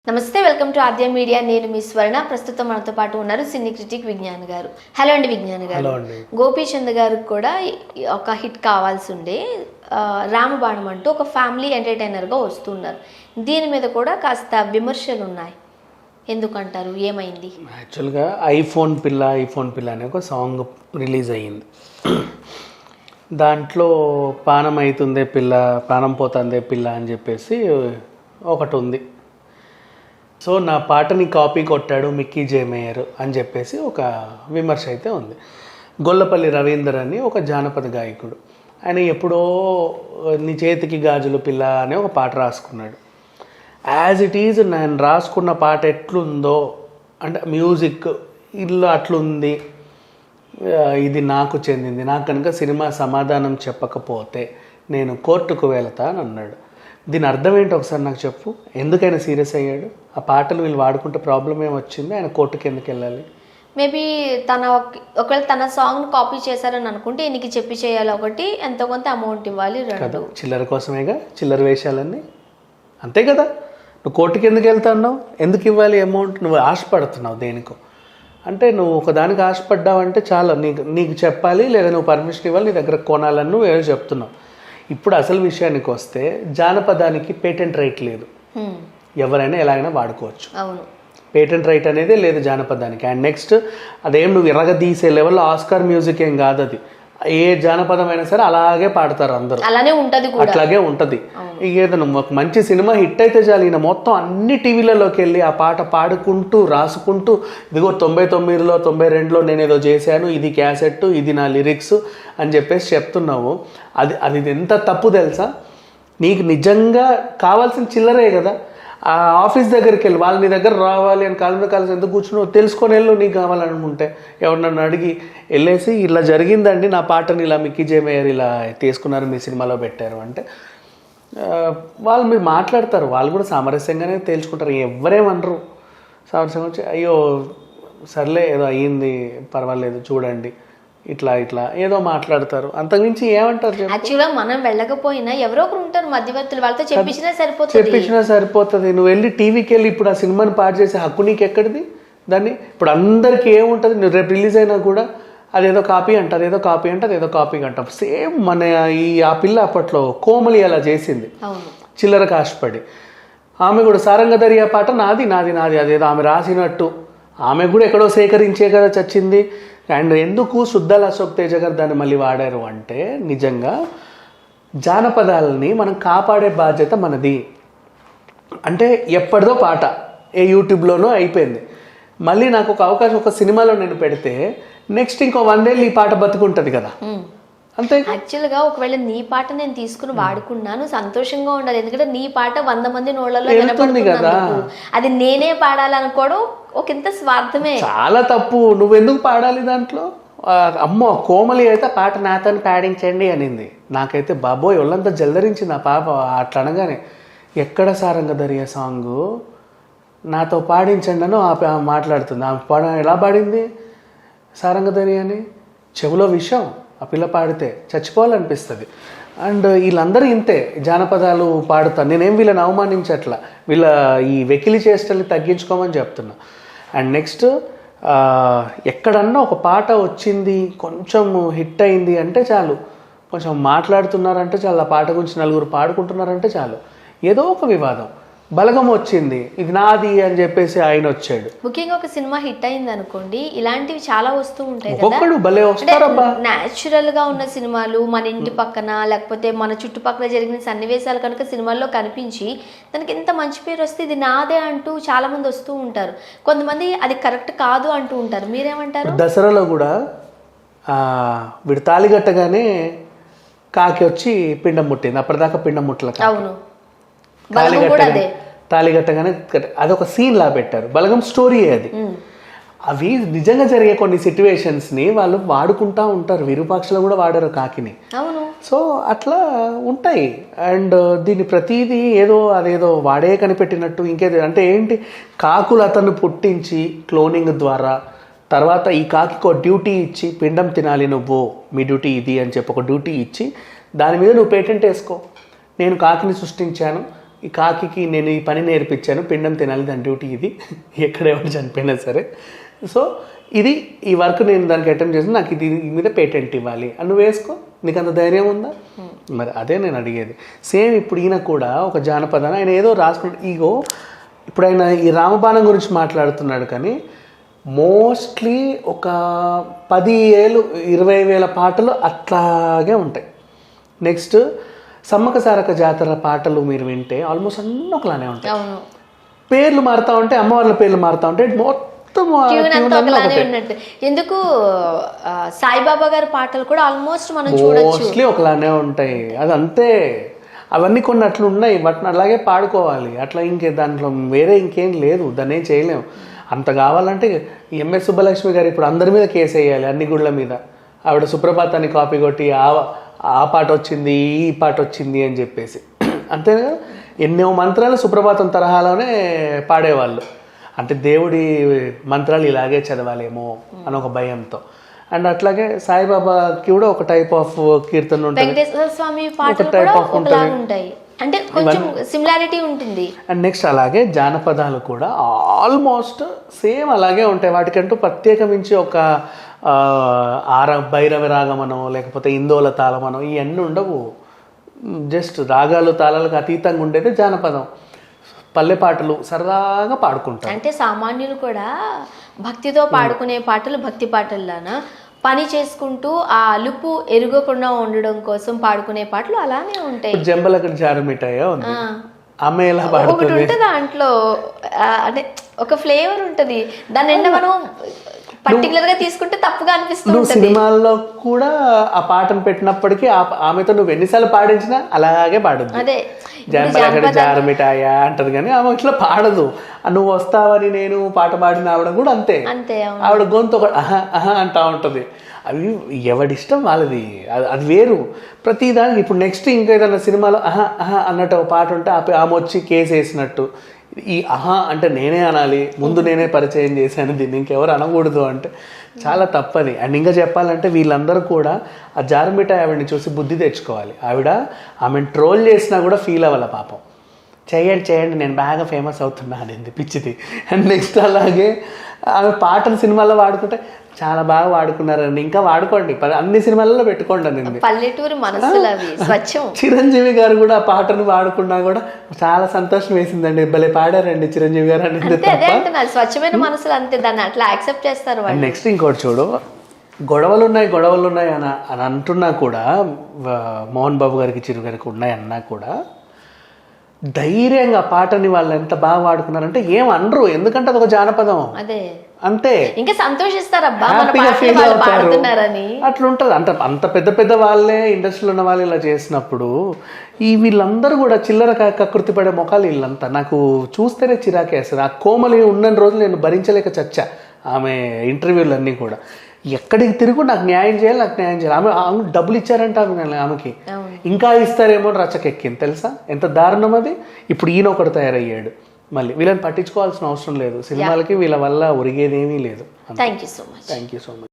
నమస్తే, welcome to Aadya media. నేను మీ స్వర్ణ. ప్రస్తుతం మనతో పాటు ఉన్నారు సినీ క్రిటిక్ విజ్ఞాన్ గారు. హలో అండి విజ్ఞాన్ గారు. గోపీచంద్ గారికి కూడా ఒక హిట్ కావాల్సి ఉండే రామబాణం అంటూ ఒక ఫ్యామిలీ ఎంటర్టైనర్గా వస్తున్నారు. దీని మీద కూడా కాస్త విమర్శలు ఉన్నాయి. ఎందుకంటారు, ఏమైంది? యాక్చువల్గా ఐఫోన్ పిల్ల అనే ఒక సాంగ్ రిలీజ్ అయ్యింది. దాంట్లో పానం అవుతుందే పిల్ల, ప్రాణం పోతుందే పిల్ల అని చెప్పేసి ఒకటి ఉంది. సో నా పాటని కాపీ కొట్టాడు మిక్కీ జే మేయర్ అని చెప్పేసి ఒక విమర్శ అయితే ఉంది. గొల్లపల్లి రవీందర్ అని ఒక జానపద గాయకుడు, ఆయన ఎప్పుడో నీ చేతికి గాజులు పిల్ల అనే ఒక పాట రాసుకున్నాడు. యాజ్ ఇట్ ఈజ్ నేను రాసుకున్న పాట ఎట్లుందో అంటే మ్యూజిక్ ఇల్లు అట్లుంది, ఇది నాకు చెందింది, నాకు కనుక సినిమా సమాధానం చెప్పకపోతే నేను కోర్టుకు వెళ్తాను అన్నాడు. దీని అర్థం ఏంటో ఒకసారి నాకు చెప్పు. ఎందుకైనా సీరియస్ అయ్యాడు? ఆ పాటలు వీళ్ళు వాడుకుంటే ప్రాబ్లం ఏమొచ్చింది? ఆయన కోర్టుకి ఎందుకు వెళ్ళాలి? మేబీ ఒకవేళ తన సాంగ్ కాపీ చేశారని అనుకుంటే ఈయనకి చెప్పి చేయాలి, ఒకటి ఎంతో కొంత అమౌంట్ ఇవ్వాలి, కదా చిల్లర కోసమేగా చిల్లర వేషాలన్నీ, అంతే కదా. నువ్వు కోర్టుకి ఎందుకు వెళ్తున్నావు? ఎందుకు ఇవ్వాలి అమౌంట్? నువ్వు ఆశపడుతున్నావు దేనికో. అంటే నువ్వు ఒకదానికి ఆశపడ్డావంటే చాలా నీకు చెప్పాలి, లేదా నువ్వు పర్మిషన్ ఇవ్వాలి, నీ దగ్గర కొనాలని నువ్వు ఏదో చెప్తున్నావు. ఇప్పుడు అసలు విషయానికి వస్తే జానపదానికి పేటెంట్ రైట్ లేదు, ఎవరైనా ఎలాగైనా వాడుకోవచ్చు. అవును, పేటెంట్ రైట్ అనేది లేదు జానపదానికి. అండ్ నెక్స్ట్ అదేం నువ్వు ఎరగదీసే లెవెల్లో ఆస్కార్ మ్యూజిక్ ఏం కాదు అది. ఏ జానపదం అయినా సరే అలాగే పాడతారు అందరూ, అలానే ఉంటది, అట్లాగే ఉంటుంది. ఏదైనా ఒక మంచి సినిమా హిట్ అయితే చాలు, ఈయన మొత్తం అన్ని టీవీలలోకి వెళ్ళి ఆ పాట పాడుకుంటూ రాసుకుంటూ, ఇదిగో 99లో 92లో నేను ఏదో చేశాను, ఇది క్యాసెట్, ఇది నా లిరిక్స్ అని చెప్పేసి చెప్తున్నావు. అది ఎంత తప్పు తెలుసా? నీకు నిజంగా కావాల్సిన చిల్లరే కదా. ఆ ఆఫీస్ దగ్గరికి వెళ్ళి వాళ్ళు నీ దగ్గర రావాలి అని కాలు మీద కలిసి ఎందుకు కూర్చున్నావు తెలుసుకొని వెళ్ళు. నీకు కావాలనుకుంటే ఎవరు నన్ను అడిగి వెళ్ళేసి ఇలా జరిగిందండి, నా పాటని ఇలా మిక్కీ జే మేయర్ ఇలా తీసుకున్నారు, మీ సినిమాలో పెట్టారు అంటే వాళ్ళు మీరు మాట్లాడతారు. వాళ్ళు కూడా సామరస్యంగానే తేల్చుకుంటారు, ఎవరేమనరు. సామరస్యంగా వచ్చి అయ్యో సర్లే ఏదో అయ్యింది పర్వాలేదు చూడండి ఇట్లా ఏదో మాట్లాడతారు, అంతకుమించి ఏమంటారు? యాక్చువల్గా మనం వెళ్ళకపోయినా ఎవరో ఒకరు ఉంటారు మధ్యవర్తులు, వాళ్ళతో చెప్పించినా సరిపోతుంది. నువ్వు వెళ్ళి టీవీకి వెళ్ళి ఇప్పుడు ఆ సినిమాని పాడు చేసే హక్కు నీకు ఎక్కడిది? దాన్ని ఇప్పుడు అందరికీ ఏముంటుంది, నువ్వు రేపు రిలీజ్ అయినా కూడా అదేదో కాపీ అంట, అదేదో కాపీ అంటే అదేదో కాపీ అంటాం. సేమ్ మన ఆ పిల్ల అప్పట్లో కోమలి అలా చేసింది, చిల్లర కాష్టపడి. ఆమె కూడా సారంగధరియా పాట నాది అదేదో ఆమె రాసినట్టు ఆమె కూడా ఎక్కడో సేకరించే కదా చచ్చింది. అండ్ ఎందుకు శుద్ధాల అశోక్ తేజ గారు దాన్ని మళ్ళీ వాడారు అంటే, నిజంగా జానపదాలని మనం కాపాడే బాధ్యత మనది. అంటే ఎప్పటిదో పాట ఏ యూట్యూబ్లోనో అయిపోయింది, మళ్ళీ నాకు ఒక అవకాశం ఒక సినిమాలో నేను పెడితే నెక్స్ట్ ఇంకో 100 ఏళ్ళు ఈ పాట బతుకుంటుంది కదా. అంతే. యాక్చువల్గా ఒకవేళ నీ పాట నేను తీసుకుని వాడుకున్నాను, సంతోషంగా ఉండాలి. ఎందుకంటే నీ పాట 100 మంది నోళ్ళలో వినపడుతుంది కదా, అది నేనే పాడాలనుకోవడం ఒక ఇంత స్వార్థమే, చాలా తప్పు. నువ్వెందుకు పాడాలి దాంట్లో? అమ్మో కోమలి అయితే పాట నాతోని పాడించండి అనింది. నాకైతే బాబోయ్ ఒళ్ళంతా జల్దరించింది ఆ పాప అట్లా అనగానే. ఎక్కడ సారంగధరియా సాంగు నాతో పాడించండి అని మాట్లాడుతుంది. ఆమె ఎలా పాడింది సారంగధరియా అని? చెవులో విషయం. ఆ పిల్ల పాడితే చచ్చిపోవాలనిపిస్తుంది. అండ్ వీళ్ళందరూ ఇంతే జానపదాలు పాడుతారు. నేనేం వీళ్ళని అవమానించట్లా, వీళ్ళ ఈ వెకిలి చేష్టల్ని తగ్గించుకోమని చెప్తున్నా. అండ్ నెక్స్ట్ ఎక్కడన్నా ఒక పాట వచ్చింది కొంచెం హిట్ అయింది అంటే చాలు, కొంచెం మాట్లాడుతున్నారంటే చాలు, ఆ పాట గురించి నలుగురు పాడుకుంటున్నారంటే చాలు, ఏదో ఒక వివాదం. బలగం వచ్చింది, ఇది నాది అని చెప్పేసి ఆయన వచ్చాడు. ముఖ్యంగా ఒక సినిమా హిట్ అయింది అనుకోండి, ఇలాంటివి చాలా వస్తూ ఉంటాయి కదా. న్యాచురల్ గా ఉన్న సినిమాలు మన ఇంటి పక్కన లేకపోతే మన చుట్టుపక్కల జరిగిన సన్నివేశాలు కనుక సినిమాల్లో కనిపించి దానికి ఎంత మంచి పేరు వస్తే ఇది నాదే అంటూ చాలా మంది వస్తూ ఉంటారు. కొంతమంది అది కరెక్ట్ కాదు అంటూ ఉంటారు. మీరేమంటారు? దసరాలో కూడా వీడు తాళిగట్టగానే కాకి వచ్చి పిండం ముట్టింది, అప్పటిదాకా పిండం ముట్టల. అవును, తాళిగట్టగానే అదొక సీన్ లా పెట్టారు. బలగం స్టోరీ అది. అవి నిజంగా జరిగే కొన్ని సిచ్యువేషన్స్ని వాళ్ళు వాడుకుంటా ఉంటారు. విరూపాక్షలో కూడా వాడారు కాకిని. సో అట్లా ఉంటాయి. అండ్ దీన్ని ప్రతిదీ అదేదో వాడే కనిపెట్టినట్టు ఇంకేదో అంటే ఏంటి, కాకులు అతను పుట్టించి క్లోనింగ్ ద్వారా తర్వాత ఈ కాకి ఒక డ్యూటీ ఇచ్చి పిండం తినాలి నువ్వు, మీ డ్యూటీ ఇది అని చెప్పి ఒక డ్యూటీ ఇచ్చి దాని మీద నువ్వు పేటెంట్ వేసుకో. నేను కాకిని సృష్టించాను, ఈ కాకి నేను ఈ పని నేర్పించాను, పిండం తినాలి, దాని డ్యూటీ ఇది, ఎక్కడ ఎవరు చనిపోయినా సరే. సో ఇది ఈ వర్క్ నేను దానికి అటెంప్ట్ చేసి నాకు ఇది మీద పేటెంట్ ఇవ్వాలి అని నువ్వు వేసుకో, నీకు అంత ధైర్యం ఉందా? మరి అదే నేను అడిగేది. సేమ్ ఇప్పుడు ఈయన కూడా ఒక జానపదాన్ని ఆయన ఏదో రాసుకుంటు ఈగో. ఇప్పుడు ఆయన ఈ రామబాణం గురించి మాట్లాడుతున్నాడు, కానీ మోస్ట్లీ ఒక 10,000-20,000 పాటలు అట్లాగే ఉంటాయి. నెక్స్ట్ సమ్మక సారక జాతర పాటలు మీరు వింటే ఆల్మోస్ట్ అన్నీ ఒకలానే ఉంటాయి. పేర్లు మారుతూ ఉంటాయి, అమ్మవార్ల పేర్లు మారుతూ ఉంటాయి, మొత్తం ఎందుకు సాయిబాబా గారి పాటలు కూడా ఆల్మోస్ట్ మనం చూడొచ్చు, మోస్ట్లీ ఒకలానే ఉంటాయి. అది అంతే, అవన్నీ కొన్ని అట్లా ఉన్నాయి, వాటిని అలాగే పాడుకోవాలి. అట్లా దాంట్లో వేరే ఇంకేం లేదు, దాన్ని ఏం చేయలేము. అంత కావాలంటే ఎంఎస్ సుబ్బలక్ష్మి గారు ఇప్పుడు అందరి మీద కేసు వేయాలి, అన్ని గుళ్ళ మీద. ఆవిడ సుప్రభాతాన్ని కాపీ కొట్టి ఆ పాట వచ్చింది, ఈ పాట వచ్చింది అని చెప్పేసి. అంతే కదా, ఎన్నో మంత్రాలు సుప్రభాతం తరహాలోనే పాడేవాళ్ళు. అంటే దేవుడి మంత్రాలు ఇలాగే చదవాలేమో అని ఒక భయంతో. అండ్ అట్లాగే సాయిబాబాకి కూడా ఒక టైప్ ఆఫ్ కీర్తన ఉంటుంది, వెంకటేశ్వర స్వామి పాటలు కూడా ఒకలాగా ఉంటాయి, అంటే కొంచెం సిమిలారిటీ ఉంటుంది. అండ్ నెక్స్ట్ అలాగే జానపదాలు కూడా ఆల్మోస్ట్ సేమ్ అలాగే ఉంటాయి. వాటికంటూ ప్రత్యేకమించి ఒక భైరవ రాగమనో లేకపోతే ఇందోల తాళమనో ఇవన్నీ ఉండవు. జస్ట్ రాగాలు తాళాలకు అతీతంగా ఉండేది జానపదం. పల్లె పాటలు సరదాగా పాడుకుంటారు. అంటే సామాన్యులు కూడా భక్తితో పాడుకునే పాటలు భక్తి పాటల్లానా, పని చేసుకుంటూ ఆ అలుపు ఎరుగకుండా ఉండడం కోసం పాడుకునే పాటలు అలానే ఉంటాయి. జంబలకడ జారమిఠాయో ఉంది, ఆమె ఎలా పాడుతుంది దాంట్లో అంటే ఒక ఫ్లేవర్ ఉంటది, దాని నిండా మనం పర్టికులర్ గా తీసుకుంటే తప్పుగా అనిపిస్తుంది. సినిమాల్లో కూడా ఆ పాటను పెట్టినప్పటికీ ఆమెతో నువ్వు ఎన్నిసార్లు పాడించినా అలాగే పాడుద్ది. అదే జంబలకడ జారమిఠాయ అంటది, కానీ ఆమె ఇట్లా పాడదు. నువ్వు వస్తావని నేను పాట పాడిన ఆవిడ కూడా అంతే, ఆవిడ గొంతు ఒక అహా అహా అంటా ఉంటది. అవి ఎవడిష్టం వాళ్ళది, అది వేరు. ప్రతిదానికి ఇప్పుడు నెక్స్ట్ ఇంకేదైనా సినిమాలో అహా అహా అన్నట్టు ఒక పాట ఉంటే ఆమె వచ్చి కేసు వేసినట్టు, ఈ అహా అంటే నేనే అనాలి, ముందు నేనే పరిచయం చేశాను దీన్ని, ఇంకెవరు అనకూడదు అంటే చాలా తప్పది. అండ్ ఇంకా చెప్పాలంటే వీళ్ళందరూ కూడా ఆ జారమిఠాయి ఆవిడని చూసి బుద్ధి తెచ్చుకోవాలి. ఆమెను ట్రోల్ చేసినా కూడా ఫీల్ అవ్వాలి పాపం. చేయండి నేను బాగా ఫేమస్ అవుతున్నా అనేది పిచ్చిది. అండ్ నెక్స్ట్ అలాగే ఆమె పాటలు సినిమాల్లో వాడుకుంటే చాలా బాగా వాడుకున్నారండి, ఇంకా వాడుకోండి, అన్ని సినిమాలలో పెట్టుకోండి అనేది. పల్లెటూరు మనసులు అవి స్వచ్ఛం. చిరంజీవి గారు కూడా ఆ పాటను వాడుకున్నా కూడా చాలా సంతోషం వేసిందండి, భలే పాడారండి చిరంజీవి గారు అనేది. స్వచ్ఛమైన మనసులు అంతే, దాన్ని అట్లా యాక్సెప్ట్ చేస్తారు. నెక్స్ట్ ఇంకోటి చూడు, గొడవలు ఉన్నాయి అని అంటున్నా కూడా, మోహన్ బాబు గారికి చిరు గారికి ఉన్నాయి అన్నా కూడా ధైర్యంగా పాటని వాళ్ళు ఎంత బాగా వాడుకున్నారంటే ఏం అనరు, ఎందుకంటే అదొక జానపదం. అదే అంతే, ఇంకా సంతోషిస్తారు అట్లుంటది. అంత పెద్ద వాళ్ళే ఇండస్ట్రీలో ఉన్న వాళ్ళు ఇలా చేసినప్పుడు వీళ్ళందరూ కూడా చిల్లర కకృతి పడే మొఖాలు వీళ్ళంతా. నాకు చూస్తేనే చిరాకేస్తుంది. ఆ కోమలి ఉన్న రోజులు నేను భరించలేక చచ్చా. ఆమె ఇంటర్వ్యూలు అన్నీ కూడా ఎక్కడికి తిరుగు నాకు న్యాయం చేయాలి. ఆమె డబ్బులు ఇచ్చారంట ఆమెకి, ఇంకా ఇస్తారేమో రచ్చకెక్కింది తెలుసా, ఎంత దారుణం అది. ఇప్పుడు ఈయన ఒకటి తయారయ్యాడు, మళ్ళీ వీళ్ళని పట్టించుకోవాల్సిన అవసరం లేదు. సినిమాలకి వీళ్ళ వల్ల ఒరిగేదేమీ లేదు. Thank you so much.